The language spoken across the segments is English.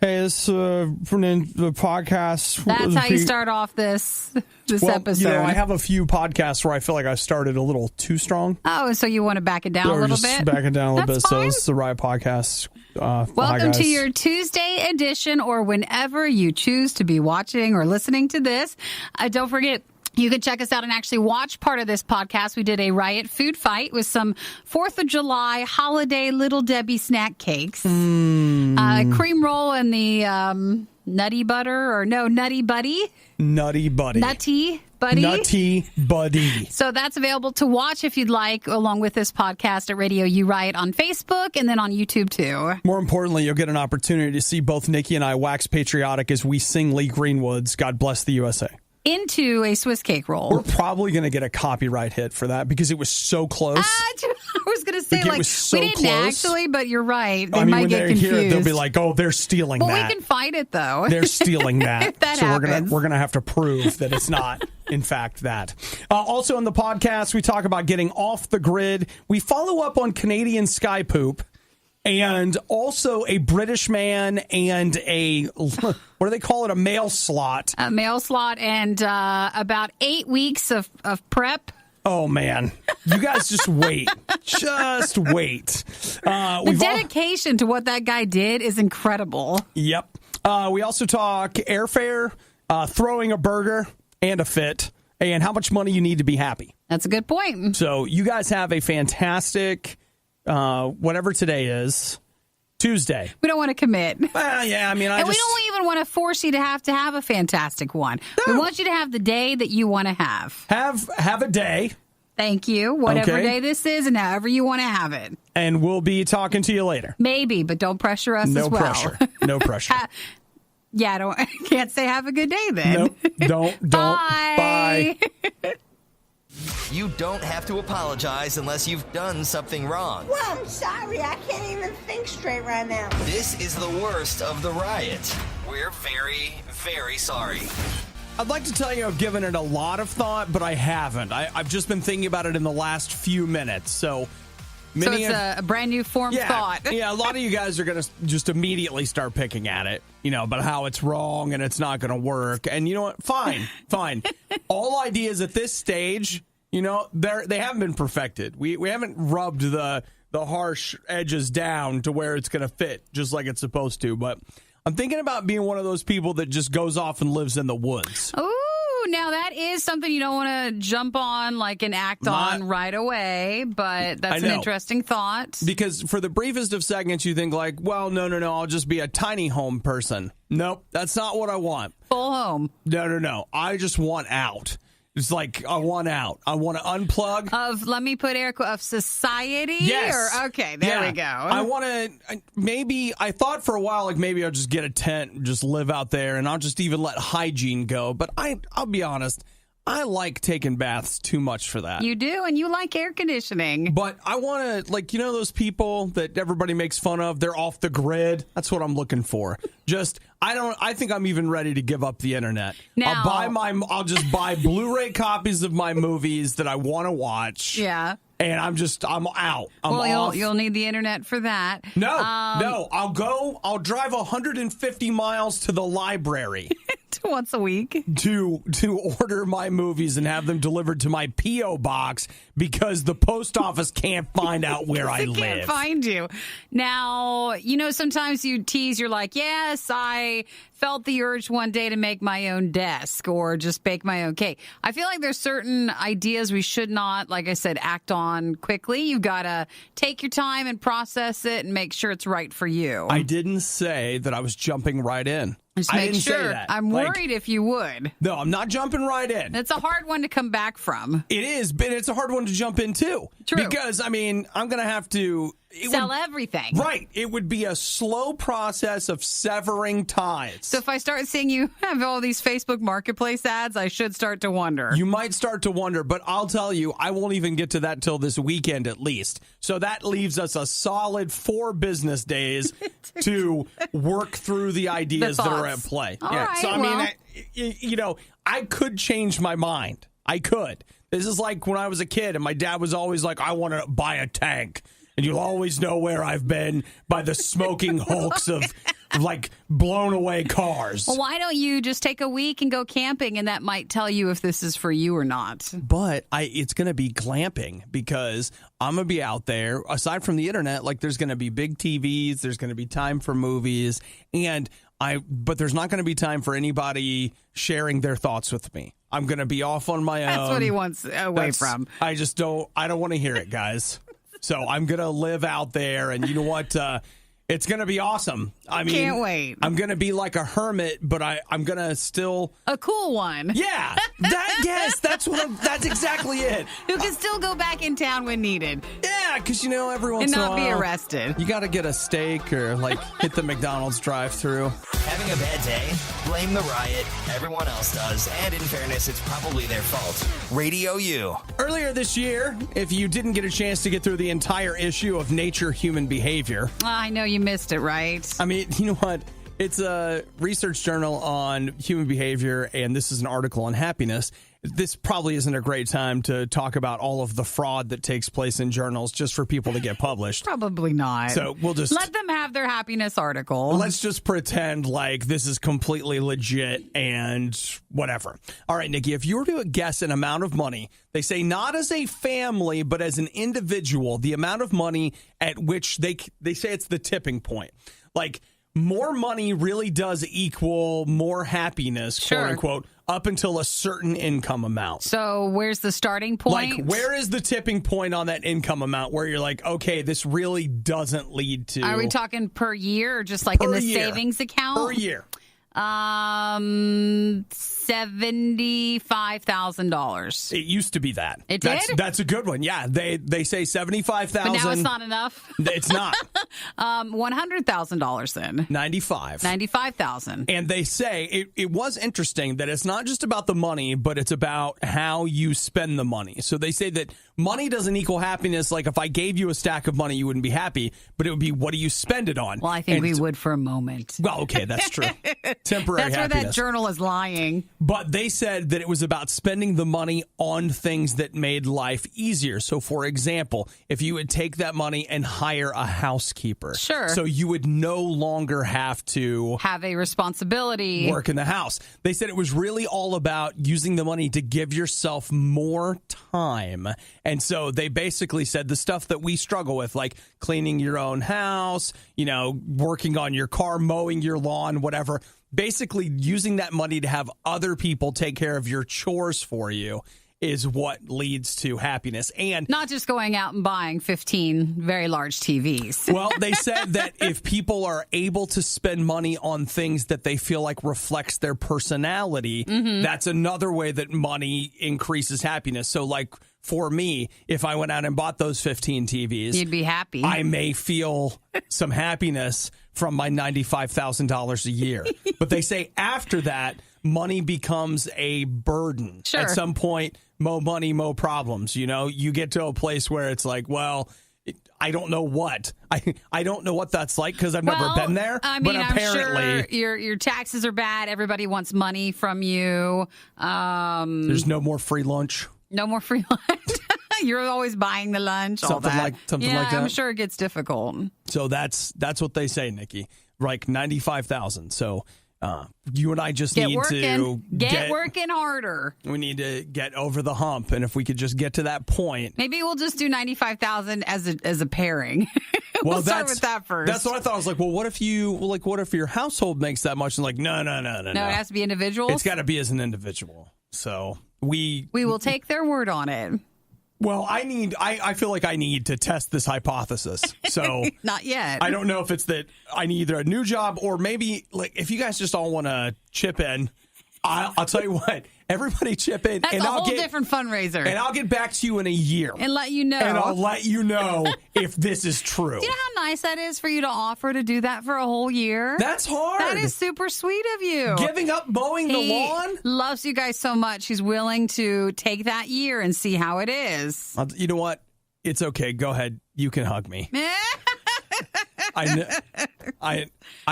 Hey, this from the podcast. That's how you start off this episode. I have a few podcasts where I feel like I started a little too strong. Oh, so you want to back it down a little bit? Back it down a little That's bit. fine. So this is the RIOT podcast. Welcome to your Tuesday edition, or whenever you choose to be watching or listening to this. Don't forget, you can check us out and actually watch part of this podcast. We did a RIOT food fight with some 4th of July holiday Little Debbie snack cakes. Cream roll and the Nutty Buddy. Nutty Buddy. So that's available to watch if you'd like, along with this podcast at RadioU RIOT on Facebook and then on YouTube too. More importantly, you'll get an opportunity to see both Nikki and I wax patriotic as we sing Lee Greenwood's God Bless the USA. Into a Swiss cake roll. We're probably going to get a copyright hit for that because it was so close. I was going to say, it was so we didn't close. Actually, but you're right. They when might get confused. Hear it, they'll be like, oh, they're stealing that. Well, we can fight it, though. They're stealing that. If that so happens. we're gonna have to prove that it's not, in fact, that. Also in the podcast, we talk about getting off the grid. We follow up on Canadian sky poop. And also a British man and what do they call it? A mail slot. A mail slot and about 8 weeks of prep. Oh, man. You guys just wait. Just wait. The dedication to what that guy did is incredible. Yep. We also talk airfare, throwing a burger, and a fit, and how much money you need to be happy. That's a good point. So you guys have a fantastic... whatever today is, Tuesday. We don't want to commit. Well, yeah, I mean, we don't even want to force you to have a fantastic one. No. We want you to have the day that you want to have. Have a day. Thank you. Whatever day this is and however you want to have it. And we'll be talking to you later. Maybe, but don't pressure us as well. No pressure. Yeah, I can't say have a good day then. Nope, don't. Bye. You don't have to apologize unless you've done something wrong. Well, I'm sorry. I can't even think straight right now. This is the worst of the riot. We're very, very sorry. I'd like to tell you I've given it a lot of thought, but I haven't. I've just been thinking about it in the last few minutes. So it's a brand new formed thought. Yeah, a lot of you guys are going to just immediately start picking at it, about how it's wrong and it's not going to work. And you know what? Fine. All ideas at this stage, they haven't been perfected. We haven't rubbed the harsh edges down to where it's going to fit just like it's supposed to. But I'm thinking about being one of those people that just goes off and lives in the woods. Ooh, now that is something you don't want to jump on and act on right away, but that's an interesting thought. Because for the briefest of seconds, you think well, no, I'll just be a tiny home person. Nope, that's not what I want. Full home. No. I just want out. It's I want out. I want to unplug. Let me put of society? Yes. Okay, there we go. I want to, I thought for a while, maybe I'll just get a tent and just live out there and I'll just even let hygiene go. But I'll be honest, I like taking baths too much for that. You do, and you like air conditioning. But I want to, those people that everybody makes fun of, they're off the grid. That's what I'm looking for. I think I'm even ready to give up the internet. Now, I'll just buy Blu-ray copies of my movies that I want to watch. Yeah. And I'm out. I'm off. You'll need the internet for that. No. I'll drive 150 miles to the library. Once a week. To order my movies and have them delivered to my P.O. box because the post office can't find out where I live. They can't find you. Now, sometimes you tease, you're like, yes, I felt the urge one day to make my own desk or just bake my own cake. I feel like there's certain ideas we should not, like I said, act on quickly. You've got to take your time and process it and make sure it's right for you. I didn't say that I was jumping right in. Just I make didn't sure. say that. I'm worried if you would. No, I'm not jumping right in. It's a hard one to come back from. It is, but it's a hard one to jump in too. True. Because, I'm going to have to... everything. Right. It would be a slow process of severing ties. So if I start seeing you have all these Facebook Marketplace ads, I should start to wonder. You might start to wonder, but I'll tell you, I won't even get to that till this weekend at least. So that leaves us a solid 4 business days to work through the ideas that are at play. All right, so, I could change my mind. I could. This is like when I was a kid and my dad was always like, I want to buy a tank. And you'll always know where I've been by the smoking hulks of like blown away cars. Well, why don't you just take a week and go camping, and that might tell you if this is for you or not. But it's going to be glamping because I'm going to be out there. Aside from the internet, like there's going to be big TVs, there's going to be time for movies, but there's not going to be time for anybody sharing their thoughts with me. I'm going to be off on my own. That's what he wants away from. I don't want to hear it, guys. So I'm going to live out there, and you know what? It's going to be awesome. I mean, can't wait. I'm going to be like a hermit, but I'm going to still... A cool one. Yeah. Yes, that's exactly it. Who can still go back in town when needed. Yeah, because, every once in a while... And not be arrested. You got to get a steak or, hit the McDonald's drive-thru. Having a bad day? Blame the riot. Everyone else does. And in fairness, it's probably their fault. RadioU. Earlier this year, if you didn't get a chance to get through the entire issue of Nature Human Behavior... I know you missed it, right? I mean, you know what? It's a research journal on human behavior, and this is an article on happiness. This probably isn't a great time to talk about all of the fraud that takes place in journals just for people to get published. Probably not. So we'll just... Let them have their happiness article. Let's just pretend like this is completely legit and whatever. All right, Nikki, if you were to guess an amount of money, they say not as a family, but as an individual, the amount of money at which they say it's the tipping point. Like, more money really does equal more happiness, sure, quote unquote, up until a certain income amount. So where's the starting point? Like, where is the tipping point on that income amount where you're like, okay, this really doesn't lead to... Are we talking per year or just like in the savings account? Per year. $75,000. It used to be that. It did? That's a good one. Yeah, they say 75,000. But now it's not enough. It's not. $100,000 then. 95,000. And they say it was interesting that it's not just about the money, but it's about how you spend the money. So they say that money doesn't equal happiness. Like if I gave you a stack of money, you wouldn't be happy, but it would be what do you spend it on? Well, I think we would for a moment. Well, okay, that's true. Temporary That's happiness. where that journal is lying. But they said that it was about spending the money on things that made life easier. So, for example, if you would take that money and hire a housekeeper. Sure. So you would no longer have to have a responsibility. Work in the house. They said it was really all about using the money to give yourself more time. And so they basically said the stuff that we struggle with, like cleaning your own house, working on your car, mowing your lawn, whatever. Basically, using that money to have other people take care of your chores for you is what leads to happiness. And not just going out and buying 15 very large TVs. Well, they said that if people are able to spend money on things that they feel like reflects their personality, that's another way that money increases happiness. So like for me, if I went out and bought those 15 TVs, you'd be happy. I may feel some happiness from my $95,000 a year. But they say after that, money becomes a burden. Sure. At some point, mo money, mo problems. You get to a place where it's like, well, I don't know what. I don't know what that's like because I've never been there. I mean, but apparently, I'm sure your taxes are bad. Everybody wants money from you. There's no more free lunch. No more free lunch. You're always buying the lunch. Something like that. I'm sure it gets difficult. So that's what they say, Nikki. Like 95,000. So you and I just need to get working harder. We need to get over the hump, and if we could just get to that point, maybe we'll just do 95,000 as a pairing. We'll start with that first. That's what I thought. I was like, well, what if your household makes that much? And like, no. No, it has to be individuals. It's got to be as an individual. So we will take their word on it. Well, I feel like I need to test this hypothesis. So not yet. I don't know if it's that I need either a new job or maybe like if you guys just all want to chip in, I'll tell you what, everybody chip in. That's a whole different fundraiser. And I'll get back to you in a year. And let you know. And I'll let you know if this is true. Do you know how nice that is for you to offer to do that for a whole year? That's hard. That is super sweet of you. Giving up mowing the lawn? Loves you guys so much. He's willing to take that year and see how it is. You know what? It's okay. Go ahead. You can hug me. I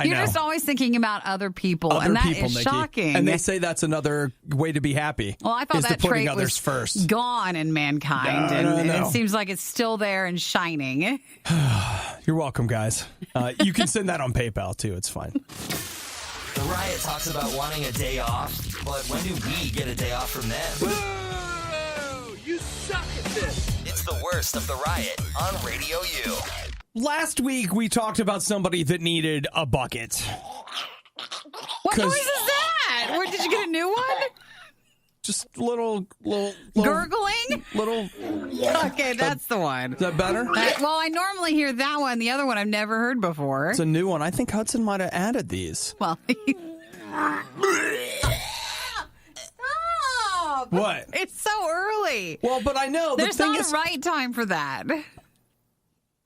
You're know. just always thinking about other people, Other and that people, is Nikki. shocking. And they say that's another way to be happy. Well, I thought is that to putting trait others was first. gone in mankind, and it seems like it's still there and shining. You're welcome, guys. You can send that on PayPal, too. It's fine. The Riot talks about wanting a day off, but when do we get a day off from them? Whoa! You suck at this! It's the worst of the Riot on Radio U. Last week, we talked about somebody that needed a bucket. What noise is that? Where, did you get a new one? Just little Gurgling? Little. Okay, that's the one. Is that better? Well, I normally hear that one. The other one I've never heard before. It's a new one. I think Hudson might have added these. Well, stop! What? It's so early. Well, but I know There's the thing not is, a right time for that.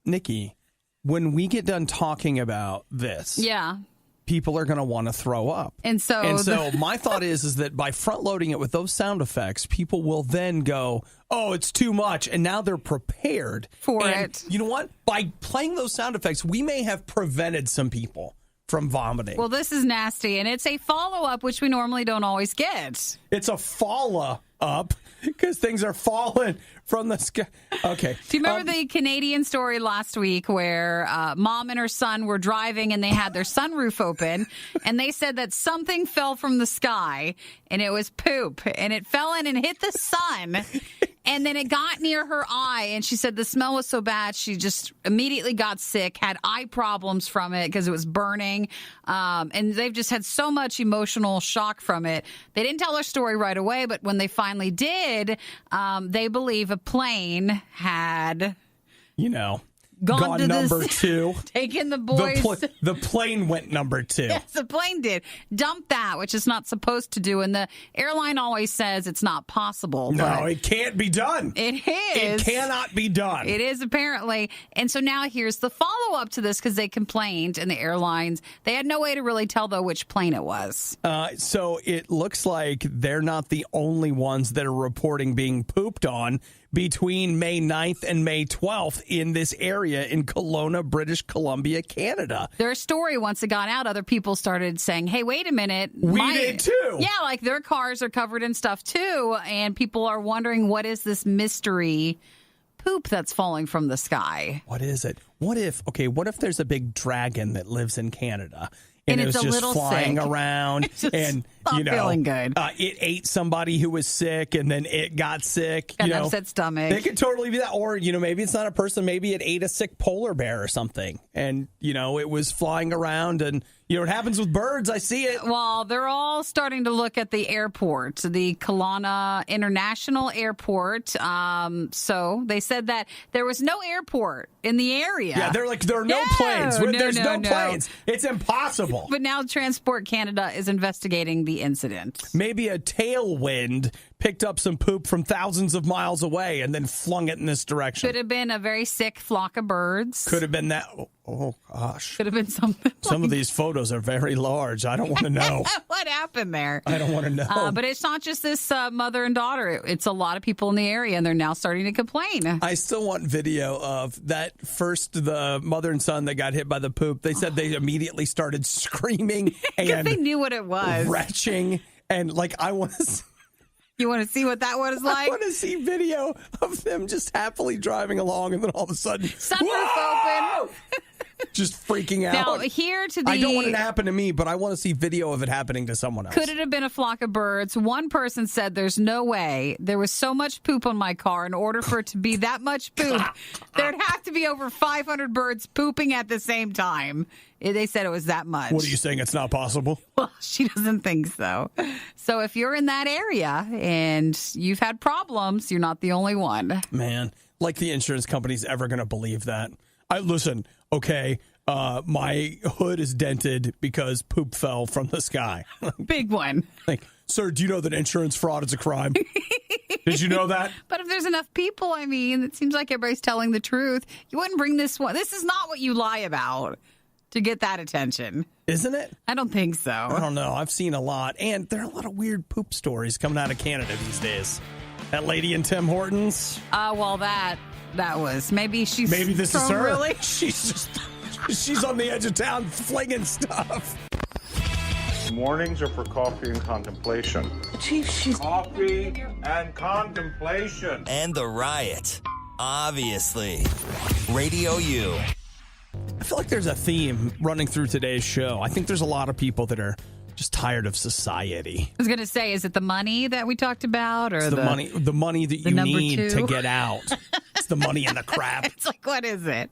Nikki, when we get done talking about this, Yeah. people are going to want to throw up. And so My thought is that by front loading it with those sound effects, people will then go, oh, it's too much. And now they're prepared For And it. You know what? By playing those sound effects, we may have prevented some people from vomiting. Well, this is nasty, and it's a follow-up, which we normally don't always get. It's a follow-up because things are falling from the sky. Okay. Do you remember the Canadian story last week where mom and her son were driving and they had their sunroof open and they said that something fell from the sky and it was poop and it fell in and hit the sun and then it got near her eye and she said the smell was so bad she just immediately got sick, had eye problems from it because it was burning, and they've just had so much emotional shock from it. They didn't tell her story right away, but when they finally did, they believe a plane had gone to number this, two. taken the boys. The plane went number two. Yes, the plane did. Dumped that, which it's not supposed to do. And the airline always says it's not possible. No, it can't be done. It is. It cannot be done. It is apparently. And so now here's the follow-up to this because they complained and the airlines, they had no way to really tell, though, which plane it was. So it looks like they're not the only ones that are reporting being pooped on between May 9th and May 12th in this area in Kelowna, British Columbia, Canada. Their story, once it got out, other people started saying, hey, wait a minute. We did too. Yeah, like their cars are covered in stuff too. And people are wondering, what is this mystery poop that's falling from the sky? What is it? What if there's a big dragon that lives in Canada? And it it's was a just little flying sick. around and not feeling good. It ate somebody who was sick and then it got sick. Got an upset stomach. It could totally be that. Or, maybe it's not a person. Maybe it ate a sick polar bear or something. And, it was flying around and, it happens with birds. I see it. Well, they're all starting to look at the airport, the Kelowna International Airport. So they said that there was no airport in the area. Yeah, they're like, there are no planes. There's no planes. It's impossible. But now Transport Canada is investigating the incident. Maybe a tailwind picked up some poop from thousands of miles away and then flung it in this direction. Could have been a very sick flock of birds. Could have been that. Oh, gosh. Could have been something. Some of these photos are very large. I don't want to know. What happened there? I don't want to know. But it's not just this mother and daughter. It's a lot of people in the area, and they're now starting to complain. I still want video of that the mother and son that got hit by the poop. They said they immediately started screaming and they knew what it was. Retching. And I want to... You want to see what that was like? I want to see video of them just happily driving along and then all of a sudden... Sunroof open. Just freaking out. Now, here to the... I don't want it to happen to me, but I want to see video of it happening to someone else. Could it have been a flock of birds? One person said there's no way. There was so much poop on my car. In order for it to be that much poop, there'd have to be over 500 birds pooping at the same time. They said it was that much. What are you saying? It's not possible? Well, she doesn't think so. So if you're in that area and you've had problems, you're not the only one. Man, the insurance company's ever going to believe that. Listen, okay, my hood is dented because poop fell from the sky. Big one. Sir, do you know that insurance fraud is a crime? Did you know that? But if there's enough people, it seems like everybody's telling the truth. You wouldn't bring this one. This is not what you lie about to get that attention. Isn't it? I don't think so. I don't know. I've seen a lot. And there are a lot of weird poop stories coming out of Canada these days. That lady in Tim Hortons. Well, that was. Maybe this is her. Really? She's just... She's on the edge of town flinging stuff. Mornings are for coffee and contemplation. Chief, she's... Coffee and contemplation. And the riot. Obviously. Radio U. I feel like there's a theme running through today's show. I think there's a lot of people that are just tired of society. I was going to say, is it the money that we talked about, or it's the money that you need to get out? It's the money and the crap. It's like, what is it?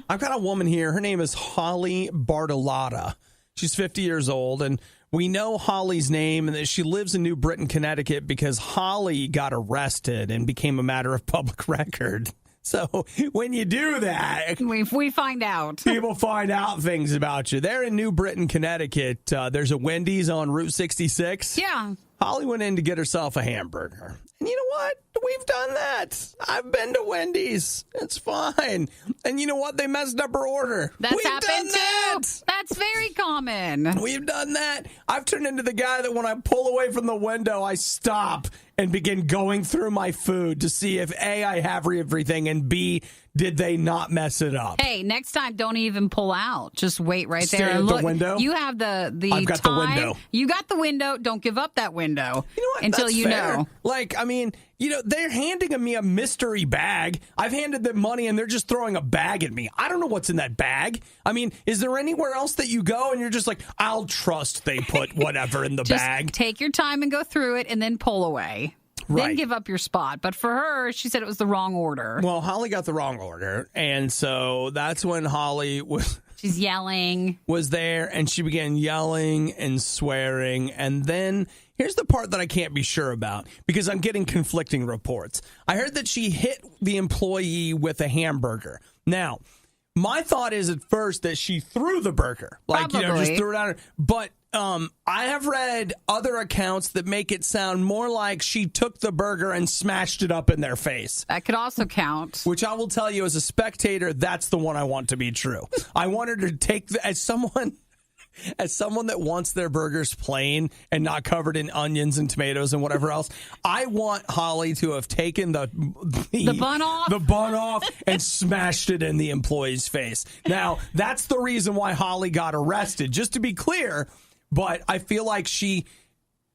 I've got a woman here. Her name is Holly Bartolotta. She's 50 years old, and we know Holly's name and that she lives in New Britain, Connecticut, because Holly got arrested and became a matter of public record. So when you do that, we find out. People find out things about you. They're in New Britain, Connecticut. There's a Wendy's on Route 66. Yeah. Holly went in to get herself a hamburger. And you know what? We've done that. I've been to Wendy's. It's fine. And you know what? They messed up her order. That's happened too. That's very common. We've done that. I've turned into the guy that when I pull away from the window, I stop and begin going through my food to see if A, I have everything, and B, did they not mess it up? Hey, next time, don't even pull out. Just wait right Stare there. at And look, the window? You have the I've got time. the window. You got the window. Don't give up that window. You know what? Until That's you fair. know. Like, I mean, you know, they're handing me a mystery bag. I've handed them money, and they're just throwing a bag at me. I don't know what's in that bag. I mean, is there anywhere else that you go, and you're just like, I'll trust they put whatever in the Just bag? take your time and go through it, and then pull away. Right. Then give up your spot. But for her, she said it was the wrong order. Well, Holly got the wrong order, and so that's when Holly She's yelling. was there, and she began yelling and swearing. And then here's the part that I can't be sure about because I'm getting conflicting reports. I heard that she hit the employee with a hamburger. Now, my thought is at first that she threw the burger, like, you know, just threw it on her. But I have read other accounts that make it sound more like she took the burger and smashed it up in their face. That could also count. Which I will tell you as a spectator, that's the one I want to be true. I want her to take, as someone that wants their burgers plain and not covered in onions and tomatoes and whatever else, I want Holly to have taken the bun off and smashed it in the employee's face. Now, that's the reason why Holly got arrested. Just to be clear, but I feel like she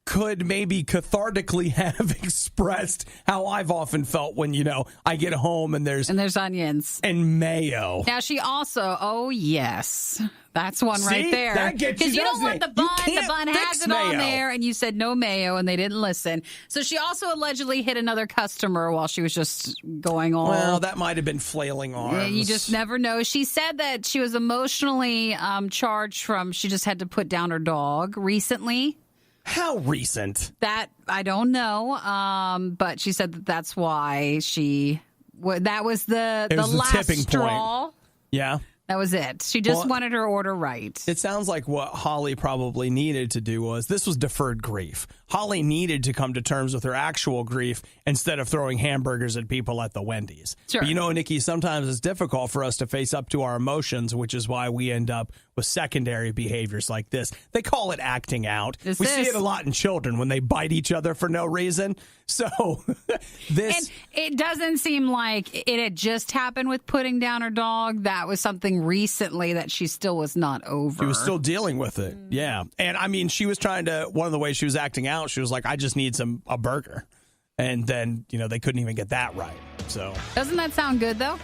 could maybe cathartically have expressed how I've often felt when, you know, I get home and there's onions and mayo. Now she also, oh yes, that's one right there. That gets you, because you don't want the bun. The bun has it on mayo. there, and you said no mayo, and they didn't listen. So she also allegedly hit another customer while she was just going on. Well, that might have been flailing arms. Yeah, you just never know. She said that she was emotionally charged from. She just had to put down her dog recently. How recent? That I don't know, but she said that's why that was the last tipping straw. Point. Yeah. That was it. She just wanted her order right. It sounds like what Holly probably needed to do was, this was deferred grief. Holly needed to come to terms with her actual grief instead of throwing hamburgers at people at the Wendy's. Sure. But you know, Nikki, sometimes it's difficult for us to face up to our emotions, which is why we end up with secondary behaviors like this. They call it acting out. We see it a lot in children when they bite each other for no reason. So this... And it doesn't seem like it had just happened with putting down her dog. That was something recently that she still was not over. She was still dealing with it. Yeah. And I mean, she was trying to, one of the ways she was acting out, she was like, I just need a burger. And then, you know, they couldn't even get that right. So doesn't that sound good though?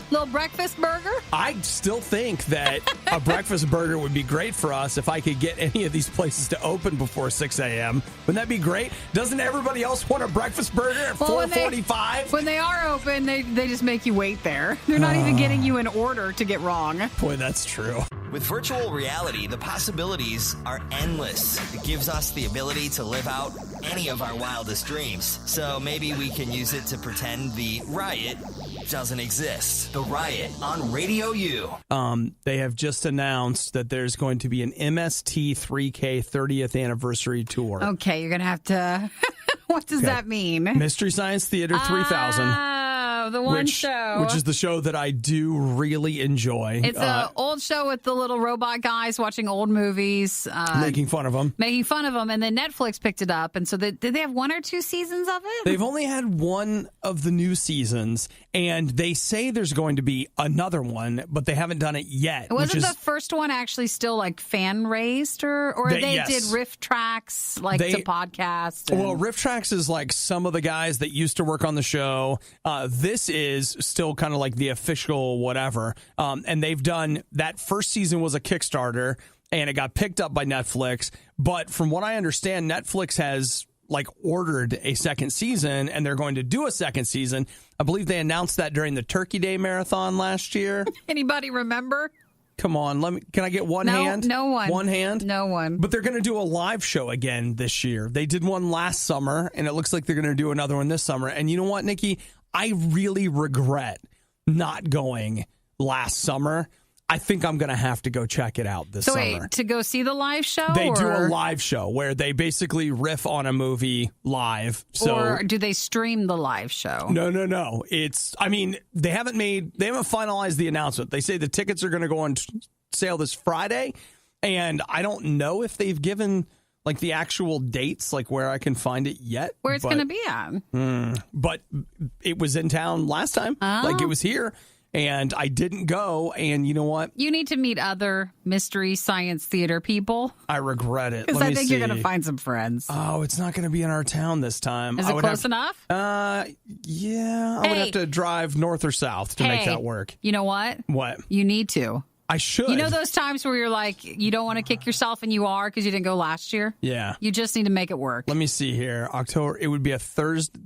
Little breakfast burger? I still think that a breakfast burger would be great for us if I could get any of these places to open before 6 a.m. Wouldn't that be great? Doesn't everybody else want a breakfast burger at 4:45? When they are open, they just make you wait there. They're not even getting you an order to get wrong. Boy, that's true. With virtual reality, the possibilities are endless. It gives us the ability to live out any of our wildest dreams. So maybe we can use it to pretend the riot doesn't exist. The Riot on Radio U. They have just announced that there's going to be an MST 3K 30th anniversary tour. Okay, you're going to have to... What does that mean? Mystery Science Theater 3000. show. The one show. Which is the show that I do really enjoy. It's an old show with the little robot guys watching old movies. Making fun of them. And then Netflix picked it up. And so did they have 1 or 2 seasons of it? They've only had one of the new seasons, and they say there's going to be another one, but they haven't done it yet. Wasn't the first one actually still like fan raised, or they did riff tracks to podcast? Well, riff tracks is like some of the guys that used to work on the show. This is still kind of like the official whatever. And they've done that first season was a Kickstarter, and it got picked up by Netflix. But from what I understand, Netflix has ordered a second season, and they're going to do a second season. I believe they announced that during the Turkey Day Marathon last year. Anybody remember? Come on, can I get one hand? No one. One hand? No one. But they're going to do a live show again this year. They did one last summer, and it looks like they're going to do another one this summer. And you know what, Nikki? I really regret not going last summer. I think I'm going to have to go check it out this summer. So wait, to go see the live show? They do a live show where they basically riff on a movie live. Or do they stream the live show? No. They haven't finalized the announcement. They say the tickets are going to go on sale this Friday, and I don't know if they've given the actual dates, where I can find it yet. Where it's going to be at. But it was in town last time. Oh. It was here. And I didn't go, and you know what? You need to meet other Mystery Science Theater people. I regret it. Because I think you're going to find some friends. Oh, it's not going to be in our town this time. Is it close enough? Yeah. I would have to drive north or south to make that work. You know what? What? You need to. I should. You know those times where you're you don't want to kick yourself, and you are because you didn't go last year? Yeah. You just need to make it work. Let me see here. October, it would be a Thursday.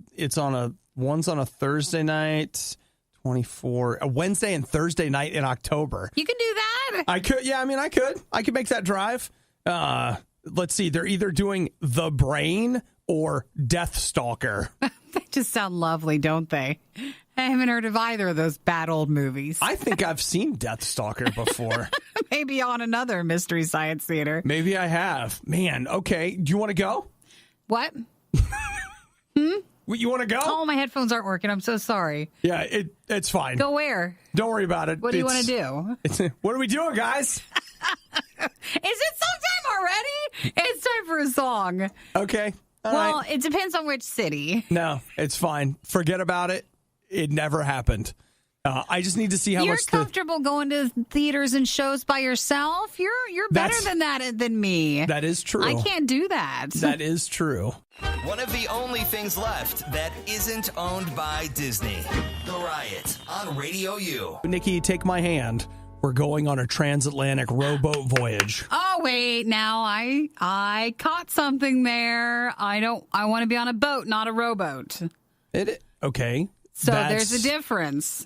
One's on a Thursday night. 24, a Wednesday and Thursday night in October. You can do that? I could. Yeah, I could. I could make that drive. Let's see. They're either doing The Brain or Death Stalker. They just sound lovely, don't they? I haven't heard of either of those bad old movies. I think I've seen Death Stalker before. Maybe on another Mystery Science Theater. Maybe I have. Man, okay. Do you want to go? What? You want to go? Oh, my headphones aren't working. I'm so sorry. Yeah, it's fine. Go where? Don't worry about it. What do you want to do? What are we doing, guys? Is it song time already? It's time for a song. Okay. All right. It depends on which city. No, it's fine. Forget about it. It never happened. I just need to see how You're much comfortable going to theaters and shows by yourself. You're better than me. That is true. I can't do that. That is true. One of the only things left that isn't owned by Disney. The Riot on RadioU. Nikki, take my hand. We're going on a transatlantic rowboat voyage. Oh, wait. Now I caught something there. I want to be on a boat, not a rowboat. Okay. So there's a difference.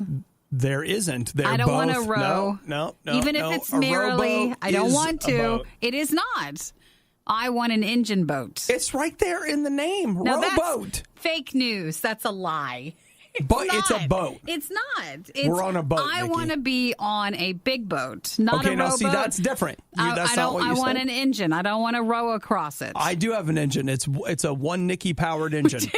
There isn't. I don't want to row. No. Even if it's merrily, I don't want to. It is not. I want an engine boat. It's right there in the name. Now rowboat. That's fake news. That's a lie. It's a boat. It's not. We're on a boat. I want to be on a big boat, not a rowboat. Okay, now see, that's different. That's not what you said. I want an engine. I don't want to row across it. I do have an engine. It's a one Nikki powered engine.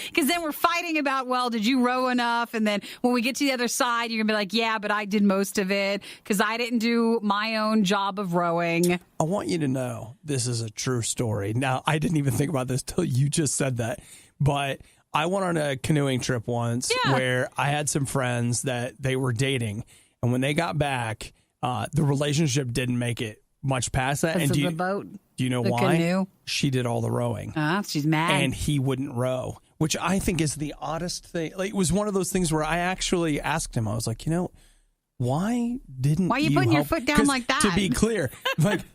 Because then we're fighting about, did you row enough? And then when we get to the other side, you're going to be like, yeah, but I did most of it because I didn't do my own job of rowing. I want you to know this is a true story. Now, I didn't even think about this till you just said that. But I went on a canoeing trip once where I had some friends that they were dating. And when they got back, the relationship didn't make it much past that. And the boat? Do you know the why? Canoe? She did all the rowing. She's mad. And he wouldn't row, which I think is the oddest thing. It was one of those things where I actually asked him, I was like, why didn't Why are you putting your foot down like that? To be clear,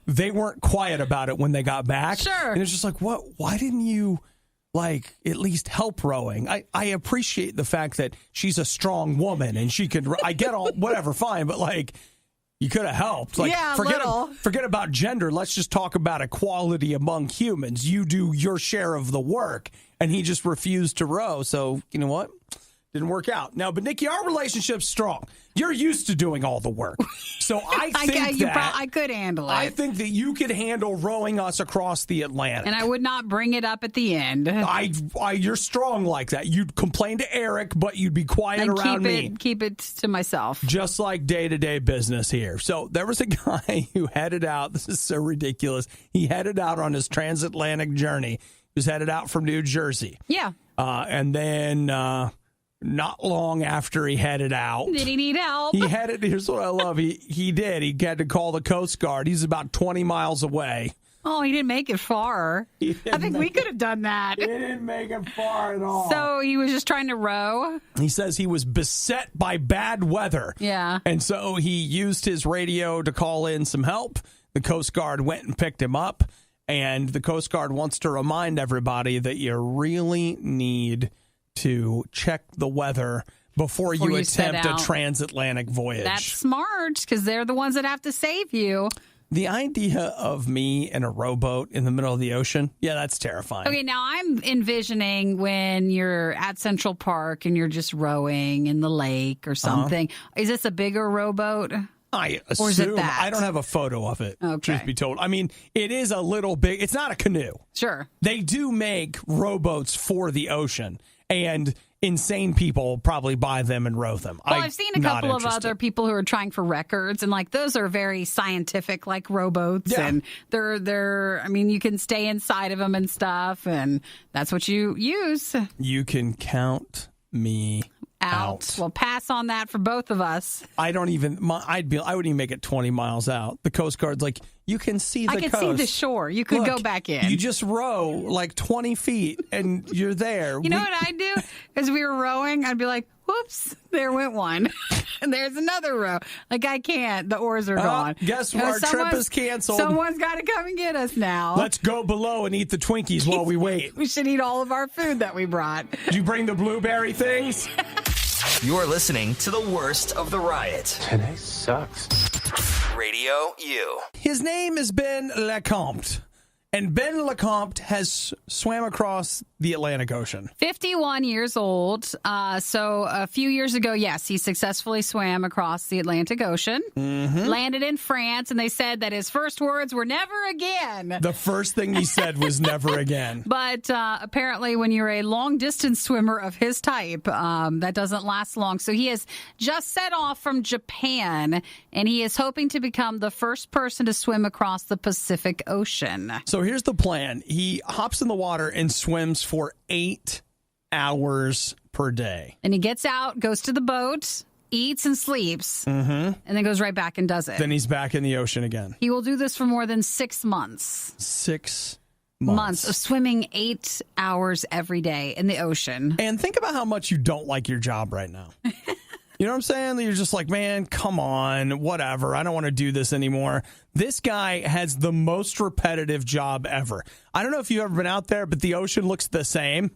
they weren't quiet about it when they got back. Sure. And it's just like, what? Why didn't you at least help rowing? I appreciate the fact that she's a strong woman and she could, I get all, whatever, fine. But you could have helped. Forget about gender. Let's just talk about equality among humans. You do your share of the work. And he just refused to row. So, you know what? Didn't work out. Now, but Nikki, our relationship's strong. You're used to doing all the work. So I think I could handle it. I think that you could handle rowing us across the Atlantic. And I would not bring it up at the end. You're strong like that. You'd complain to Eric, but you'd be quiet around me. Keep it to myself. Just like day-to-day business here. So there was a guy who headed out. This is so ridiculous. He headed out on his transatlantic journey. He was headed out from New Jersey. Yeah. And then... not long after he headed out. Did he need help? Here's what I love. He did. He had to call the Coast Guard. He's about 20 miles away. Oh, he didn't make it far. I think we could have done that. He didn't make it far at all. So he was just trying to row? He says he was beset by bad weather. Yeah. And so he used his radio to call in some help. The Coast Guard went and picked him up. And the Coast Guard wants to remind everybody that you really need to check the weather before you attempt a transatlantic voyage. That's smart, because they're the ones that have to save you. The idea of me in a rowboat in the middle of the ocean, yeah, that's terrifying. Okay, now I'm envisioning when you're at Central Park and you're just rowing in the lake or something. Is this a bigger rowboat? I assume. Or is it that? I don't have a photo of it, truth be told. I mean, it is a little big. It's not a canoe. Sure. They do make rowboats for the ocean. And insane people probably buy them and row them. Well, I've seen a couple of other people who are trying for records, and like those are very scientific, like rowboats, and they're. I mean, you can stay inside of them and stuff, and that's what you use. You can count me out. Well, pass on that for both of us. I don't even. I wouldn't even make it 20 miles out. The Coast Guard's like, you can see the coast. I can see the shore. You could go back in. You just row like 20 feet and you're there. You know what I'd do? As we were rowing, I'd be like, whoops, there went one. And there's another row. Like, I can't. The oars are gone. Guess what? Our trip is canceled. Someone's got to come and get us now. Let's go below and eat the Twinkies while we wait. We should eat all of our food that we brought. Did you bring the blueberry things? You're listening to the worst of the riot. Today sucks. Radio U. His name is Ben Lecomte. And Ben Lecomte has swam across the Atlantic Ocean. 51 years old. So a few years ago, yes, he successfully swam across the Atlantic Ocean, landed in France, and they said that his first words were never again. The first thing he said was never again. But apparently when you're a long-distance swimmer of his type, that doesn't last long. So he has just set off from Japan, and he is hoping to become the first person to swim across the Pacific Ocean. So here's the plan. He hops in the water and swims for 8 hours per day. And he gets out, goes to the boat, eats and sleeps, and then goes right back and does it. Then he's back in the ocean again. He will do this for more than 6 months. 6 months of swimming 8 hours every day in the ocean. And think about how much you don't like your job right now. You know what I'm saying? You're just like, man, come on, whatever. I don't want to do this anymore. This guy has the most repetitive job ever. I don't know if you've ever been out there, but the ocean looks the same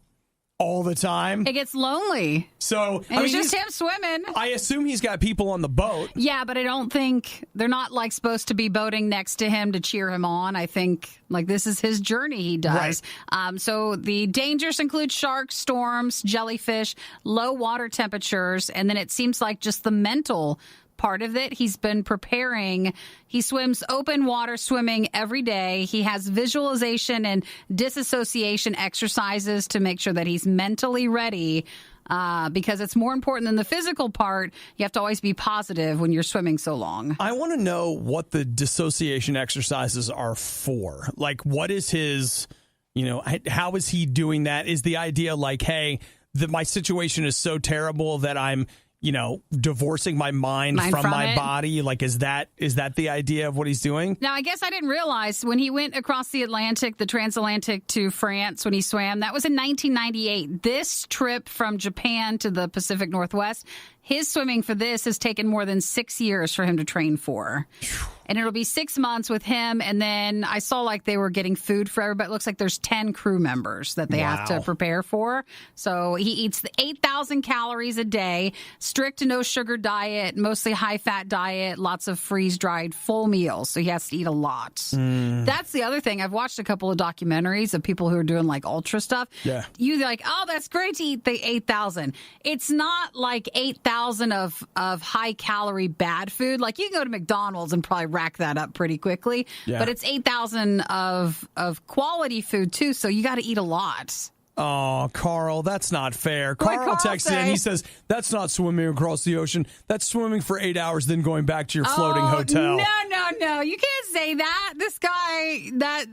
all the time. It gets lonely. So it's just him swimming. I assume he's got people on the boat. Yeah, but I don't think they're not like supposed to be boating next to him to cheer him on. I think like this is his journey he does. Right. So the dangers include sharks, storms, jellyfish, low water temperatures, and then it seems like just the mental part of it. He's been preparing. He swims open water swimming every day. He has visualization and disassociation exercises to make sure that he's mentally ready because it's more important than the physical part. You have to always be positive when you're swimming so long. I want to know what the dissociation exercises are for. Like, what is his, how is he doing that? Is the idea like, hey, my situation is so terrible that I'm divorcing my mind from my body? Like, is that the idea of what he's doing? Now, I guess I didn't realize when he went across the Atlantic, the transatlantic to France, when he swam, that was in 1998. This trip from Japan to the Pacific Northwest, his swimming for this has taken more than 6 years for him to train for. and it'll be 6 months with him. And then I saw like they were getting food for everybody. It looks like there's 10 crew members that they have to prepare for. So he eats the 8,000 calories a day, strict no sugar diet, mostly high fat diet, lots of freeze dried full meals. So he has to eat a lot. That's the other thing. I've watched a couple of documentaries of people who are doing like ultra stuff. Yeah. You like, oh, that's great to eat the 8,000. It's not like 8,000 of high calorie bad food. Like you can go to McDonald's and probably rack that up pretty quickly. Yeah. But it's 8,000 of quality food too. So you got to eat a lot. Oh, Carl, that's not fair. What Carl texted in. He says, that's not swimming across the ocean. That's swimming for 8 hours, then going back to your floating hotel. No. You can't say that. This guy, that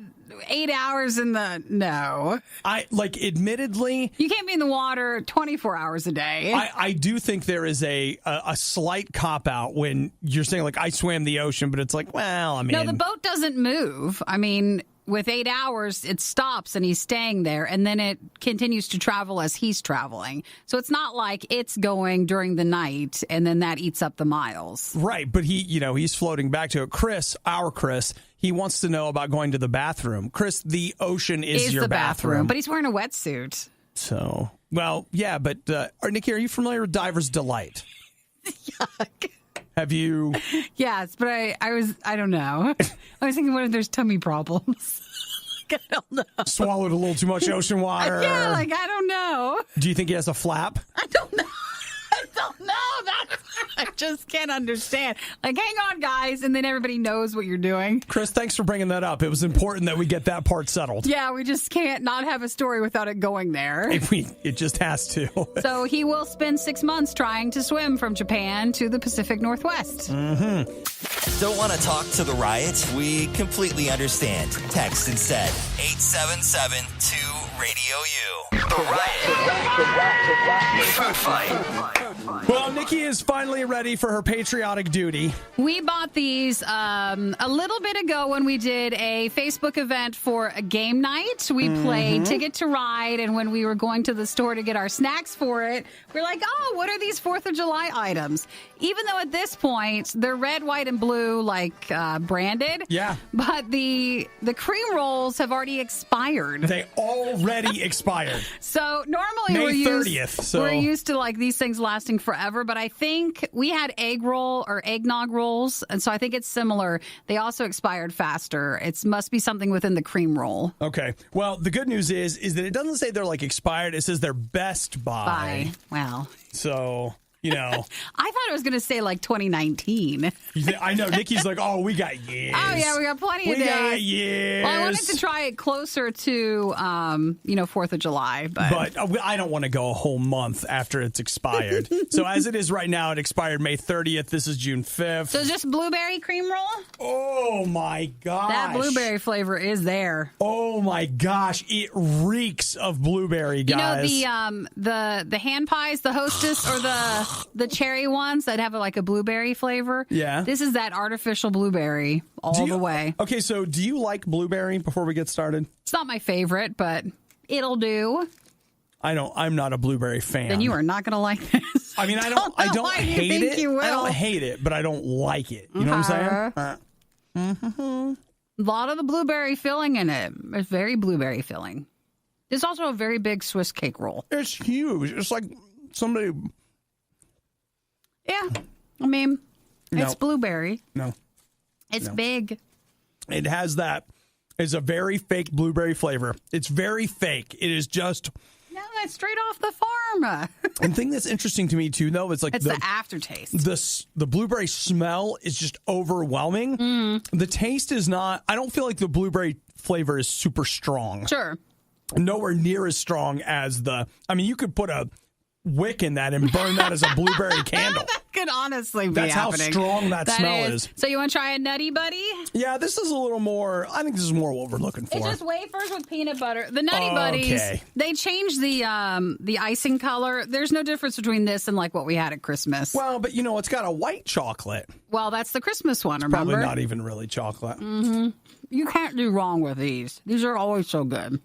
8 hours in the, no. Admittedly. You can't be in the water 24 hours a day. I do think there is a slight cop-out when you're saying, like, I swam the ocean, but it's like, well, I mean. No, the boat doesn't move. I mean, with 8 hours, it stops and he's staying there, and then it continues to travel as he's traveling. So it's not like it's going during the night and then that eats up the miles. Right, but he's floating back to it. Chris, he wants to know about going to the bathroom. Chris, the ocean is your the bathroom. But he's wearing a wetsuit. So, well, yeah, but Nikki, are you familiar with Diver's Delight? Yuck. Have you? Yes, but I don't know. I was thinking, what if there's tummy problems? I don't know. Swallowed a little too much ocean water. Yeah, I don't know. Do you think he has a flap? I don't know. I just can't understand. Like, hang on, guys, and then everybody knows what you're doing. Chris, thanks for bringing that up. It was important that we get that part settled. Yeah, we just can't not have a story without it going there. It just has to. So he will spend 6 months trying to swim from Japan to the Pacific Northwest. Mm-hmm. Don't want to talk to the Riot? We completely understand. Text instead. 877-2-RADIO-U. The Riot. Food fight. Well, Nikki is finally ready for her patriotic duty. We bought these a little bit ago when we did a Facebook event for a game night. We played Ticket to Ride, and when we were going to the store to get our snacks for it, we're like, oh, what are these 4th of July items? Even though at this point, they're red, white, and blue, branded. Yeah. But the cream rolls have already expired. They already expired. So normally May we're 30th. We're used to these things lasting forever, but I think we had eggnog rolls, and so I think it's similar. They also expired faster. It must be something within the cream roll. Okay. Well, the good news is that it doesn't say they're expired. It says they're best buy. Wow. So, I thought it was going to say 2019. I know. Nikki's like, oh, we got years. Oh, yeah, we got plenty of days. We got years. Well, I wanted to try it closer to, 4th of July. But I don't want to go a whole month after it's expired. So as it is right now, it expired May 30th. This is June 5th. So just blueberry cream roll? Oh, my gosh. That blueberry flavor is there. Oh, my gosh. It reeks of blueberry, guys. The hand pies, the Hostess, or the cherry ones that have a blueberry flavor. Yeah. This is that artificial blueberry all the way. Okay, so do you like blueberry before we get started? It's not my favorite, but it'll do. I'm not a blueberry fan. Then you are not going to like this. I mean, I don't hate it. You will. I don't hate it, but I don't like it. You know what I'm saying? A lot of the blueberry filling in it. It's very blueberry filling. There's also a very big Swiss cake roll. It's huge. It's like somebody... Yeah. I mean, it's blueberry. No. It's big. It has that. It's a very fake blueberry flavor. It's very fake. It is just... No, that's straight off the farm. And the thing that's interesting to me, too, though, it's the aftertaste. The blueberry smell is just overwhelming. The taste is not... I don't feel like the blueberry flavor is super strong. Sure. Nowhere near as strong as the... I mean, you could put a wick in that and burn that as a blueberry candle. That could honestly be That's happening. how strong that smell is. So you want to try a Nutty Buddy? Yeah, this is a little more... I think this is more what we're looking for. It's just wafers with peanut butter. The Nutty Buddies, they changed the icing color. There's no difference between this and what we had at Christmas. Well, but it's got a white chocolate. Well, that's the Christmas one, remember? Probably not even really chocolate. Mm-hmm. You can't do wrong with these. These are always so good.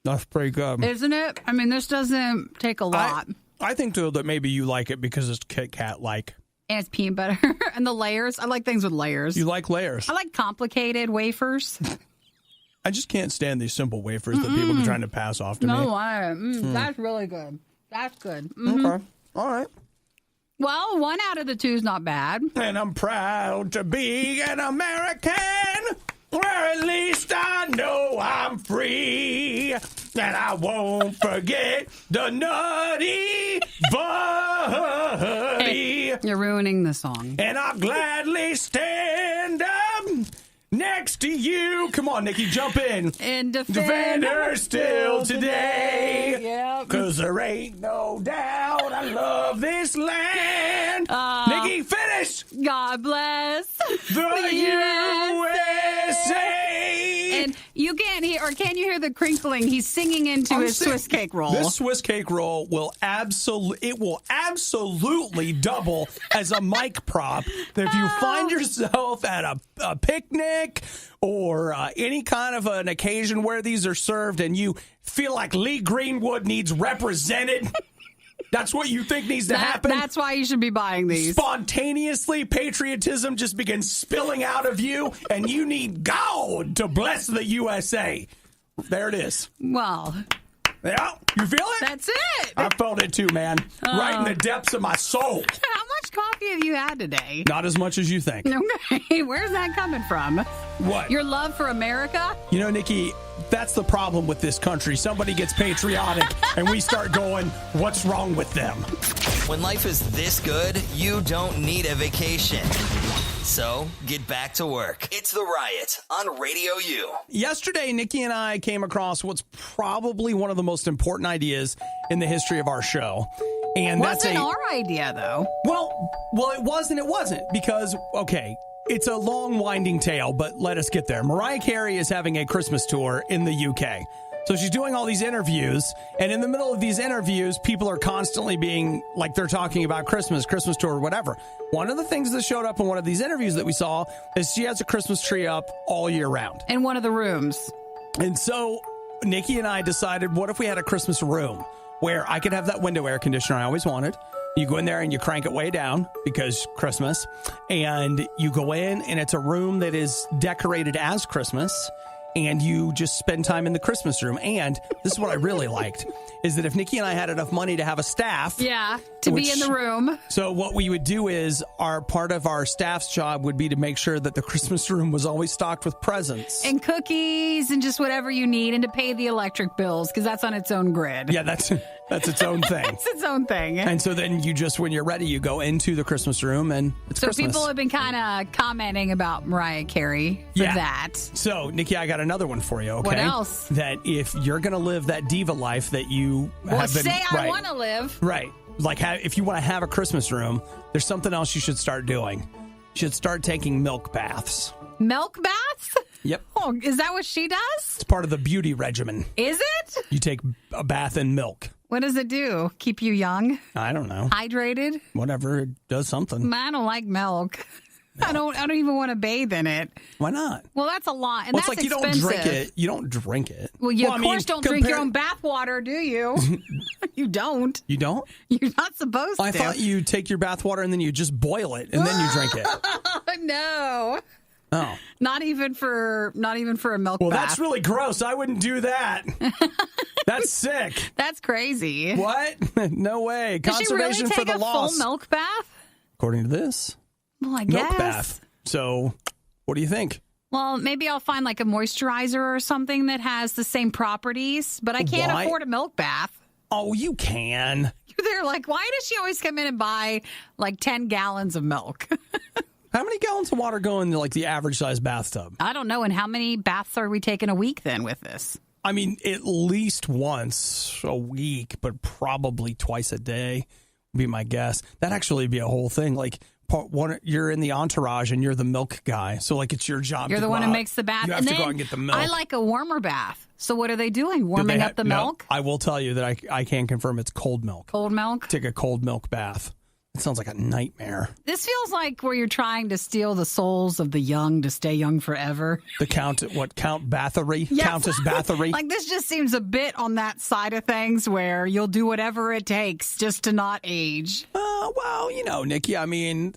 That's pretty good. Isn't it? I mean, this doesn't take a lot. I think, though, that maybe you like it because it's Kit Kat-like. And it's peanut butter. And the layers. I like things with layers. You like layers. I like complicated wafers. I just can't stand these simple wafers that people are trying to pass off to me. No, that's really good. That's good. Mm-hmm. Okay. All right. Well, 1 out of the 2 is not bad. And I'm proud to be an American, or at least I know I'm free. And I won't forget the nutty buddy. Hey, you're ruining the song. And I'll gladly stand up next to you. Come on, Nikki, jump in. And defend her still today. Yep. Cause there ain't no doubt I love this land. Nikki, finish. God bless The USA. And you can't hear, or can you hear the crinkling? He's singing into his Swiss cake roll. This Swiss cake roll will absolutely double as a mic prop. That if you find yourself at a picnic or any kind of an occasion where these are served and you feel like Lee Greenwood needs represented, that's what you think needs to happen? That's why you should be buying these. Spontaneously, patriotism just begins spilling out of you, and you need God to bless the USA. There it is. Well, yeah, you feel it? that's it. I felt it too, man. Right in the depths of my soul. How much coffee have you had today? Not as much as you think. Okay, where's that coming from? What? Your love for America? You know, Nikki, that's the problem with this country. Somebody gets patriotic, and we start going, what's wrong with them? When life is this good, you don't need a vacation. So, get back to work. It's The Riot on Radio U. Yesterday, Nikki and I came across what's probably one of the most important ideas in the history of our show. And Wasn't our idea, though. Well, it wasn't, because, okay, it's a long, winding tale, but let us get there. Mariah Carey is having a Christmas tour in the UK. So she's doing all these interviews, and in the middle of these interviews, people are constantly being, like, they're talking about Christmas tour, whatever. One of the things that showed up in one of these interviews that we saw is she has a Christmas tree up all year round. In one of the rooms. And so Nikki and I decided, what if we had a Christmas room where I could have that window air conditioner I always wanted? You go in there and you crank it way down because Christmas, and you go in and it's a room that is decorated as Christmas, and you just spend time in the Christmas room. And this is what I really liked, is that if Nikki and I had enough money to have a staff. Yeah, to be in the room. So what we would do is part of our staff's job would be to make sure that the Christmas room was always stocked with presents. And cookies and just whatever you need, and to pay the electric bills, because that's on its own grid. Yeah, that's its own thing. It's its own thing. And so then you just, when you're ready, you go into the Christmas room and it's Christmas. So people have been kind of commenting about Mariah Carey for that. So, Nikki, I got another one for you, okay? What else? That if you're going to live that diva life that you have been... I want to live. Right. Like, if you want to have a Christmas room, there's something else you should start doing. You should start taking milk baths. Milk baths? Yep. Oh, is that what she does? It's part of the beauty regimen. Is it? You take a bath in milk. What does it do? Keep you young? I don't know. Hydrated? Whatever. It does something. I don't like milk. No. I don't even want to bathe in it. Why not? Well, that's a lot, and well, that's it's like expensive. you don't drink it. You don't drink it. Well, you of course don't drink your own bath water, do you? You don't. You don't? You're not supposed to. I thought you take your bath water and then you just boil it and then you drink it. No. Oh. Not even for a milk bath. Well, that's really gross. I wouldn't do that. That's sick. That's crazy. What? No way. Does Conservation she really for take the a lost. full milk bath? According to this. Well, I guess. Milk bath. So, what do you think? Well, maybe I'll find like a moisturizer or something that has the same properties, but I can't afford a milk bath. Oh, you can. They're like, why does she always come in and buy like 10 gallons of milk? How many gallons of water go in like the average size bathtub? I don't know. And how many baths are we taking a week then with this? I mean, at least once a week, but probably twice a day would be my guess. That'd actually be a whole thing. Like, you're in the entourage and you're the milk guy. So, like, it's your job. You're the one who makes the bath. You have to go out and get the milk. I like a warmer bath. So what are they doing? Warming up the milk? I will tell you that I can confirm it's cold milk. Cold milk? Take a cold milk bath. It sounds like a nightmare. This feels like where you're trying to steal the souls of the young to stay young forever. The Count Bathory? Yes. Countess Bathory? Like, this just seems a bit on that side of things where you'll do whatever it takes just to not age. Well, Nikki, I mean,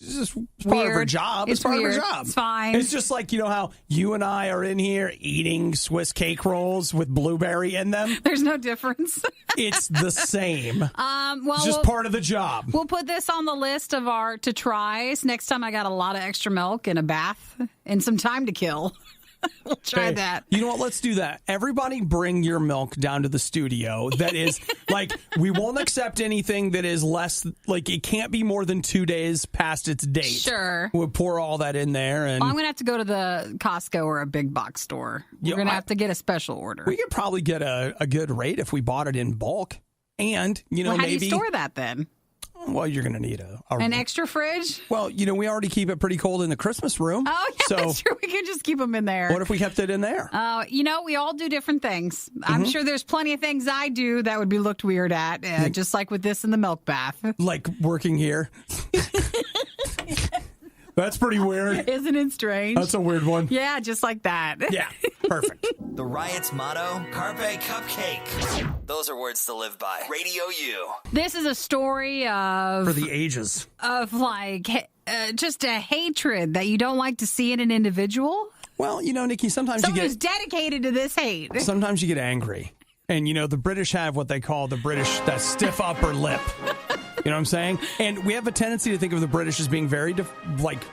it's part of her job. It's part weird. of her job. It's fine. It's just like, how you and I are in here eating Swiss cake rolls with blueberry in them. There's no difference. It's the same. Well, it's just part of the job. We'll put this on the list of our to tries. Next time I got a lot of extra milk and a bath and some time to kill. We'll try that. You know what? Let's do that. Everybody bring your milk down to the studio. That is, we won't accept anything that is less, it can't be more than 2 days past its date. Sure. We'll pour all that in there. And I'm going to have to go to the Costco or a big box store. We're going to have to get a special order. We could probably get a good rate if we bought it in bulk. And, how maybe. do you store that then? Well, you're going to need an extra fridge? Well, we already keep it pretty cold in the Christmas room. Oh, yeah, so that's true. We can just keep them in there. What if we kept it in there? We all do different things. I'm sure there's plenty of things I do that would be looked weird at, just like with this in the milk bath. Like working here. That's pretty weird. Isn't it strange? That's a weird one. Yeah, just like that. Yeah, perfect. The Riot's motto, Carpe Cupcake. Those are words to live by. Radio U. This is a story of... For the ages. Of just a hatred that you don't like to see in an individual. Well, Nikki, sometimes Someone who's dedicated to this hate. Sometimes you get angry. And, the British have what they call that stiff upper lip. You know what I'm saying? And we have a tendency to think of the British as being very,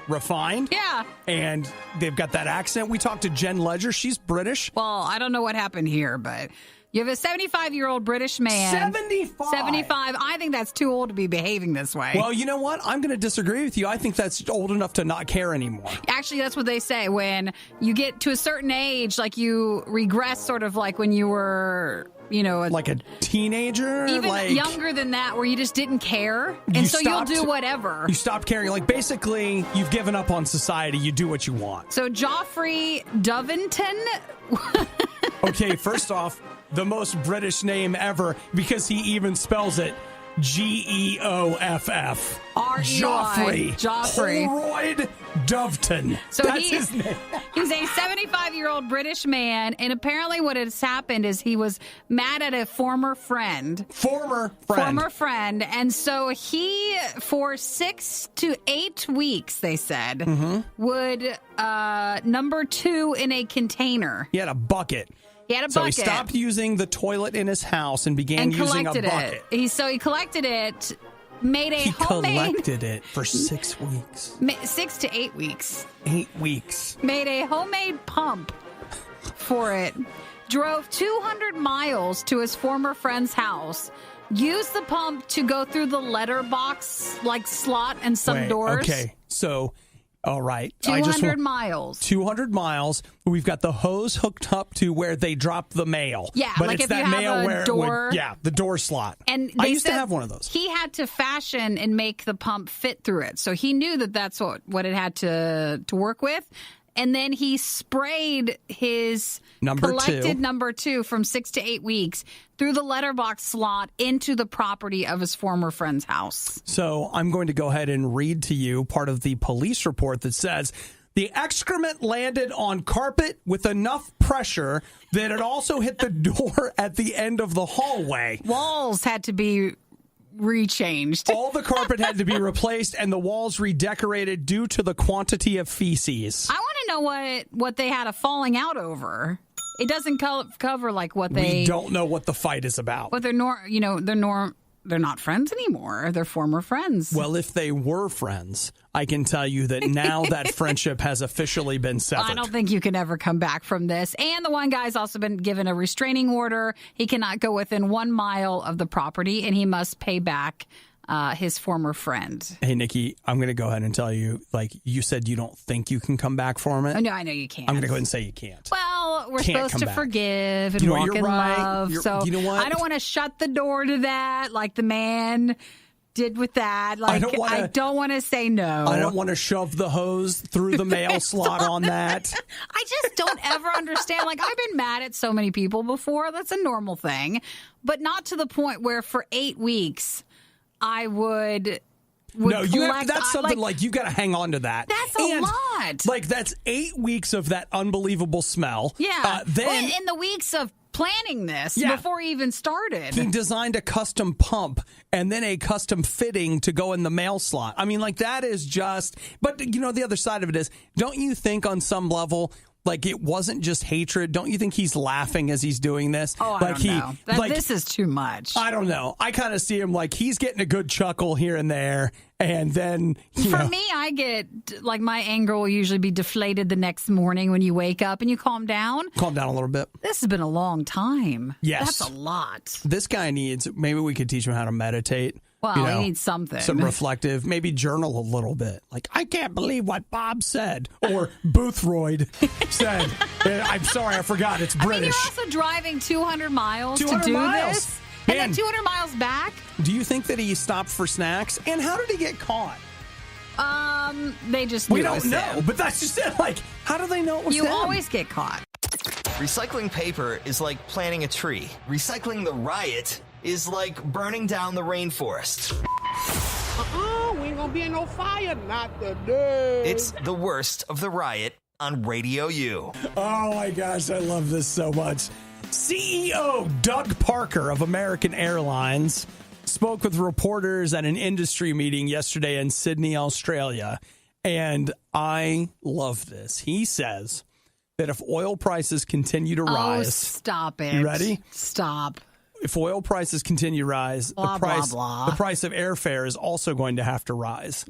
refined. Yeah. And they've got that accent. We talked to Jen Ledger. She's British. Well, I don't know what happened here, but you have a 75-year-old British man. 75? 75. I think that's too old to be behaving this way. Well, you know what? I'm going to disagree with you. I think that's old enough to not care anymore. Actually, that's what they say. When you get to a certain age, you regress sort of like when you were... like a teenager? Even younger than that, where you just didn't care. And so you'll do whatever. You stopped caring. Basically, you've given up on society. You do what you want. So Geoffrey Dovington. Okay, first off, the most British name ever, because he even spells it Geoff. Geoffrey. Holroyd Doveton. So that's his name. He's a 75-year-old British man, and apparently what has happened is he was mad at a former friend. Former friend. And so he, for 6 to 8 weeks, they said, would number 2 in a container. He had a bucket. He had a bucket. So he stopped using the toilet in his house and began using a bucket. So he collected it, made a homemade... He collected it for 6 weeks. 6 to 8 weeks. 8 weeks. Made a homemade pump for it. Drove 200 miles to his former friend's house. Used the pump to go through the letterbox slot and some doors. Okay, so... All right. 200 miles. 200 miles. We've got the hose hooked up to where they drop the mail. Yeah, but it's if that you have mail a where door. the door slot. And I used to have one of those. He had to fashion and make the pump fit through it. So he knew that that's what it had to work with. And then he sprayed his collected number 2 from 6 to 8 weeks through the letterbox slot into the property of his former friend's house. So I'm going to go ahead and read to you part of the police report that says the excrement landed on carpet with enough pressure that it also hit the door at the end of the hallway. Walls had to be rechanged. All the carpet had to be replaced and the walls redecorated due to the quantity of feces. I want to know what they had a falling out over. It doesn't cover what they... We don't know what the fight is about. But they're not friends anymore. They're former friends. Well, if they were friends, I can tell you that now that friendship has officially been severed. I don't think you can ever come back from this. And the one guy's also been given a restraining order. He cannot go within 1 mile of the property, and he must pay back his former friend. Hey, Nikki, I'm going to go ahead and tell you, you said you don't think you can come back from it. Oh, no, I know you can't. I'm going to go ahead and say you can't. Well, we're supposed to forgive and walk in love. So you know what? I don't want to shut the door to that like the man did with that. I don't want to say no. I don't want to shove the hose through the mail slot on that. I just don't ever understand. I've been mad at so many people before. That's a normal thing. But not to the point where for 8 weeks... I would no, you have, collect- that's something like you got to hang on to that. That's a lot. Like that's 8 weeks of that unbelievable smell. Yeah. Then in the weeks of planning this Yeah. before he even started. he designed a custom pump and then a custom fitting to go in the mail slot. I mean, like that is just. But you know, the other side of it is, don't you think on some level? Like, it wasn't just hatred. Don't you think he's laughing as he's doing this? Oh, I don't know. This is too much. I don't know. I kind of see him like he's getting a good chuckle here and there. And then, For me, I get, like, my anger will usually be deflated the next morning when you wake up and you calm down. Calm down a little bit. This has been a long time. Yes. That's a lot. This guy needs, maybe we could teach him how to meditate. Well, you know, he needs something. Some reflective, maybe journal a little bit. Like, I can't believe what Bob said. Or Boothroyd said. I'm sorry, I forgot. It's British. I mean, you're also driving 200 miles 200 to do miles. this. Man. And then 200 miles back. Do you think that he stopped for snacks? And how did he get caught? They just We knew it don't was know. him. But that's just it. Like, how do they know it was You him? always get caught. Recycling paper is like planting a tree. Recycling the riot is like burning down the rainforest. We ain't gonna be in no fire, not today. It's the worst of the riot on RadioU. Oh my gosh, I love this so much. CEO Doug Parker of American Airlines spoke with reporters at an industry meeting yesterday in Sydney, Australia. And I love this. He says that if oil prices continue to Oh, rise. stop it. You ready? Stop. If oil prices continue to rise, Blah, the price blah, blah. the price of airfare is also going to have to rise.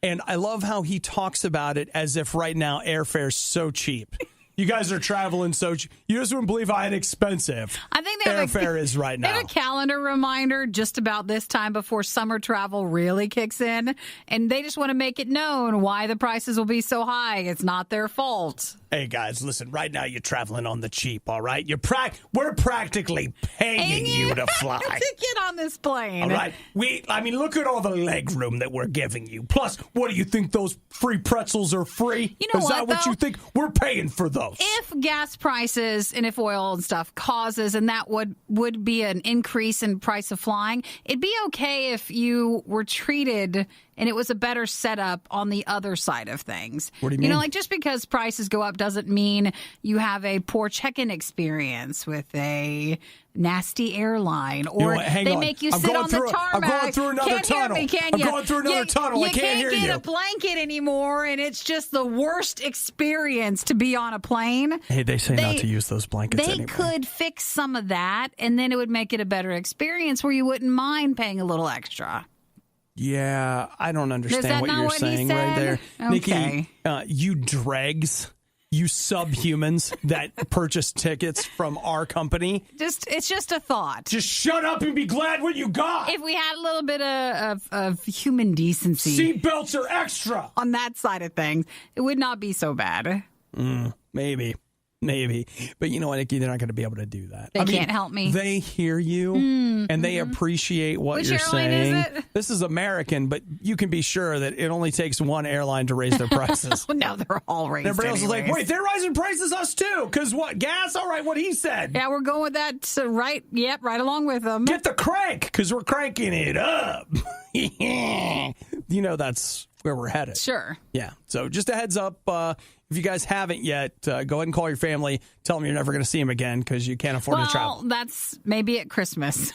And I love how he talks about it as if right now airfare is so cheap. You guys are traveling so cheap. You just wouldn't believe how inexpensive I think they have airfare is right They now. have a calendar reminder just about this time before summer travel really kicks in, and they just want to make it known why the prices will be so high. It's not their fault. Hey guys, listen, right now you're traveling on the cheap, all right? We're practically paying you to fly. to get on this plane. All right. Look at all the leg room that we're giving you. Plus, what do you think those free pretzels are free? You know Is that what, what you though? think? We're paying for those. If gas prices and if oil and stuff causes, and that would be an increase in price of flying, it'd be okay if you were treated and it was a better setup on the other side of things. What do you mean? You know, like just because prices go up doesn't mean you have a poor check-in experience with a nasty airline, or You know what? Hang they on. make you I'm sit going on through the a- tarmac. I'm going through another Can't hear tunnel. me, can I'm you? going through another tunnel. I can't hear get you. a blanket anymore, and it's just the worst experience to be on a plane. Hey, they say not to use those blankets They anymore. could fix some of that, and then it would make it a better experience where you wouldn't mind paying a little extra. Yeah, I don't Is understand that what not you're what he saying right said? there. Nikki, Okay. You dregs, you subhumans that purchase tickets from our company. It's just a thought. Just shut up and be glad what you got. If we had a little bit of human decency Seatbelts are extra. on that side of things, it would not be so bad. Maybe. But you know what, Nikki? They're not going to be able to do that. They can't help me. They hear you and they appreciate what Which you're airline saying. is it? This is American, but you can be sure that it only takes one airline to raise their prices. Well, no, they're all raised. Everybody else is like, anyways. wait, they're rising prices us too. Because what? Gas? All right, what he said. Yeah, we're going with that. So right along with them. Get the crank because we're cranking it up. You know, that's where we're headed. Sure. Yeah. So just a heads up. If you guys haven't yet, go ahead and call your family. Tell them you're never going to see them again because you can't afford to travel. Well, that's maybe at Christmas.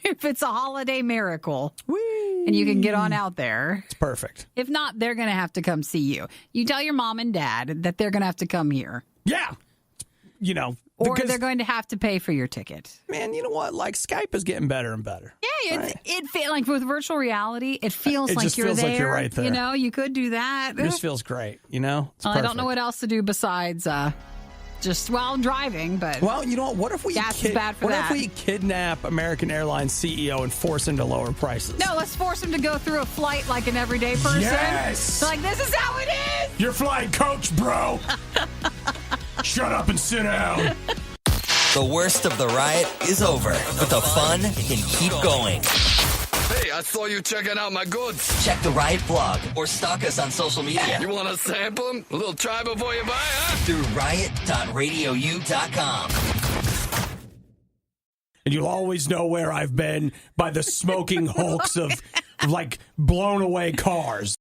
If it's a holiday miracle and you can get on out there. It's perfect. If not, they're going to have to come see you. You tell your mom and dad that they're going to have to come here. Yeah. You know. Or because, they're going to have to pay for your ticket. man, you know what? Like Skype is getting better and better. Yeah, like with virtual reality, it feels It like just you're feels there. like you're right there. You know, you could do that. It just feels great. You know? It's Well, I don't perfect. know what else to do besides just while driving, but Well, you know what? What if we gas is bad for what that. if we kidnap American Airlines CEO and force him to lower prices? no, let's force them to go through a flight like an everyday person. Yes! Like, this is how it is. You're flying coach, bro. Shut up and sit down. The worst of the riot is over, but the fun can keep going. Hey, I saw you checking out my goods. Check the Riot blog or stalk us on social media You want to sample 'em? A little try before you buy, huh? through riot.radiou.com. and you'll always know where I've been by the smoking hulks of like blown away cars.